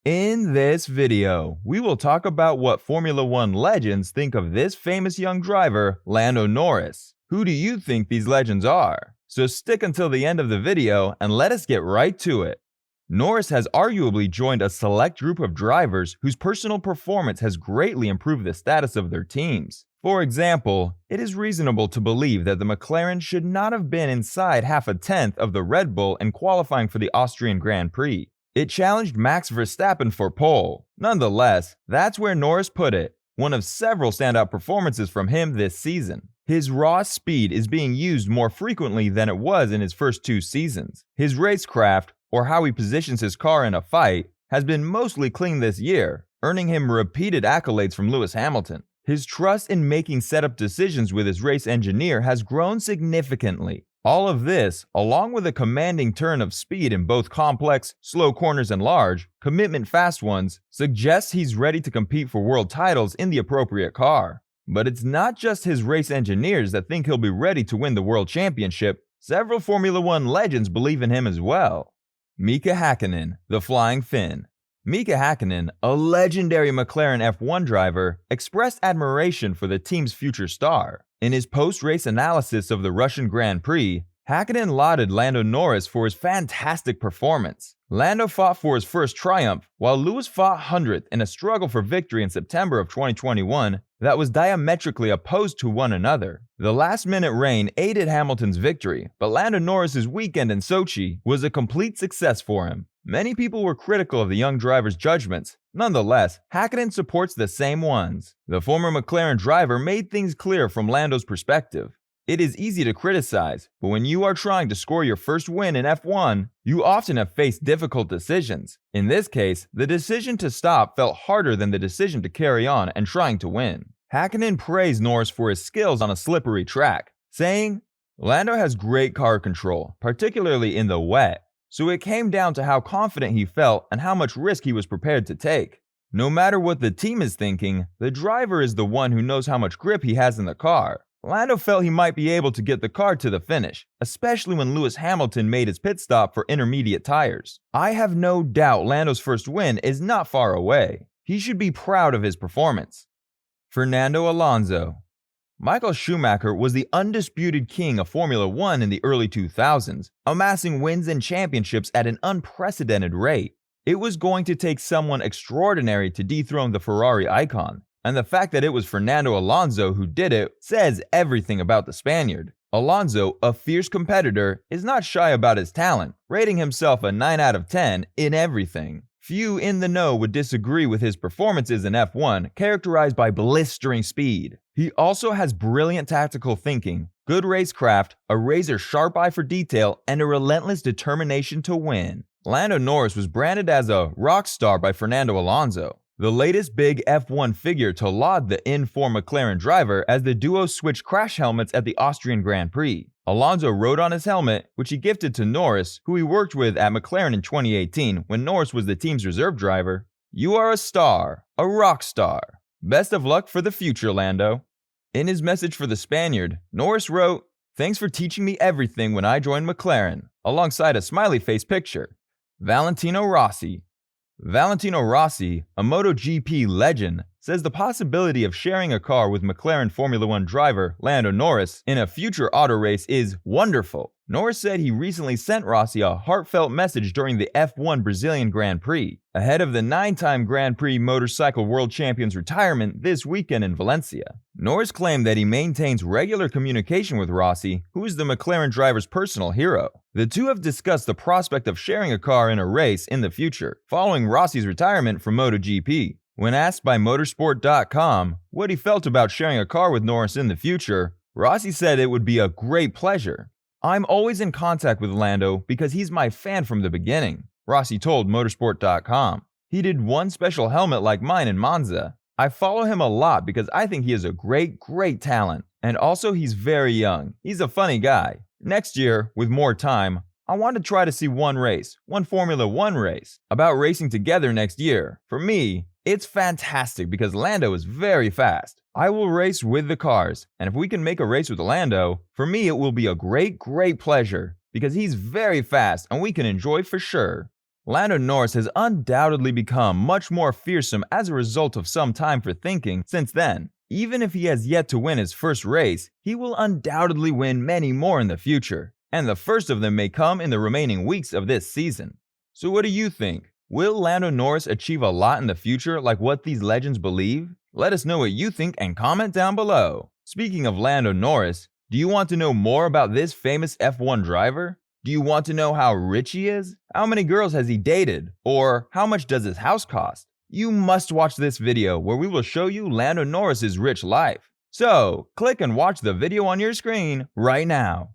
In this video, we will talk about what Formula One legends think of this famous young driver, Lando Norris. Who do you think these legends are? So stick until the end of the video and let us get right to it. Norris has arguably joined a select group of drivers whose personal performance has greatly improved the status of their teams. For example, it is reasonable to believe that the McLaren should not have been inside half a tenth of the Red Bull in qualifying for the Austrian Grand Prix. It challenged Max Verstappen for pole. Nonetheless, that's where Norris put it, one of several standout performances from him this season. His raw speed is being used more frequently than it was in his first two seasons. His racecraft, or how he positions his car in a fight, has been mostly clean this year, earning him repeated accolades from Lewis Hamilton. His trust in making setup decisions with his race engineer has grown significantly. All of this, along with a commanding turn of speed in both complex, slow corners and large, commitment fast ones, suggests he's ready to compete for world titles in the appropriate car. But it's not just his race engineers that think he'll be ready to win the world championship. Several Formula One legends believe in him as well. Mika Hakkinen, the Flying Finn. Mika Hakkinen, a legendary McLaren F1 driver, expressed admiration for the team's future star. In his post-race analysis of the Russian Grand Prix, Hakkinen lauded Lando Norris for his fantastic performance. Lando fought for his first triumph, while Lewis fought 100th in a struggle for victory in September of 2021 that was diametrically opposed to one another. The last-minute rain aided Hamilton's victory, but Lando Norris's weekend in Sochi was a complete success for him. Many people were critical of the young driver's judgments. Nonetheless, Hakkinen supports the same ones. The former McLaren driver made things clear from Lando's perspective. It is easy to criticize, but when you are trying to score your first win in F1, you often have faced difficult decisions. In this case, the decision to stop felt harder than the decision to carry on and trying to win. Hakkinen praised Norris for his skills on a slippery track, saying, "Lando has great car control, particularly in the wet, so it came down to how confident he felt and how much risk he was prepared to take. No matter what the team is thinking, the driver is the one who knows how much grip he has in the car. Lando felt he might be able to get the car to the finish, especially when Lewis Hamilton made his pit stop for intermediate tires. I have no doubt Lando's first win is not far away. He should be proud of his performance." Fernando Alonso. Michael Schumacher was the undisputed king of Formula One in the early 2000s, amassing wins and championships at an unprecedented rate. It was going to take someone extraordinary to dethrone the Ferrari icon, and the fact that it was Fernando Alonso who did it says everything about the Spaniard. Alonso, a fierce competitor, is not shy about his talent, rating himself a 9 out of 10 in everything. Few in the know would disagree with his performances in F1, characterized by blistering speed. He also has brilliant tactical thinking, good racecraft, a razor-sharp eye for detail, and a relentless determination to win. Lando Norris was branded as a rock star by Fernando Alonso, the latest big F1 figure to laud the in-form McLaren driver as the duo switched crash helmets at the Austrian Grand Prix. Alonso rode on his helmet, which he gifted to Norris, who he worked with at McLaren in 2018 when Norris was the team's reserve driver. "You are a star, a rock star. Best of luck for the future, Lando." In his message for the Spaniard, Norris wrote, "Thanks for teaching me everything when I joined McLaren," alongside a smiley face picture. Valentino Rossi. Valentino Rossi, a MotoGP legend, says the possibility of sharing a car with McLaren Formula One driver Lando Norris in a future auto race is wonderful. Norris said he recently sent Rossi a heartfelt message during the F1 Brazilian Grand Prix, ahead of the 9-time Grand Prix motorcycle world champion's retirement this weekend in Valencia. Norris claimed that he maintains regular communication with Rossi, who is the McLaren driver's personal hero. The two have discussed the prospect of sharing a car in a race in the future, following Rossi's retirement from MotoGP. When asked by Motorsport.com what he felt about sharing a car with Norris in the future, Rossi said it would be a great pleasure. "I'm always in contact with Lando because he's my fan from the beginning," Rossi told Motorsport.com. "He did one special helmet like mine in Monza. I follow him a lot because I think he is a great talent. And also he's very young. He's a funny guy. Next year, with more time, I want to try to see one Formula One race, about racing together next year. For me, it's fantastic because Lando is very fast. I will race with the cars, and if we can make a race with Lando, for me it will be a great pleasure because he's very fast and we can enjoy for sure." Lando Norris has undoubtedly become much more fearsome as a result of some time for thinking since then. Even if he has yet to win his first race, he will undoubtedly win many more in the future, and the first of them may come in the remaining weeks of this season. So what do you think? Will Lando Norris achieve a lot in the future like what these legends believe? Let us know what you think and comment down below. Speaking of Lando Norris, do you want to know more about this famous F1 driver? Do you want to know how rich he is? How many girls has he dated? Or how much does his house cost? You must watch this video where we will show you Lando Norris's rich life. So, click and watch the video on your screen right now.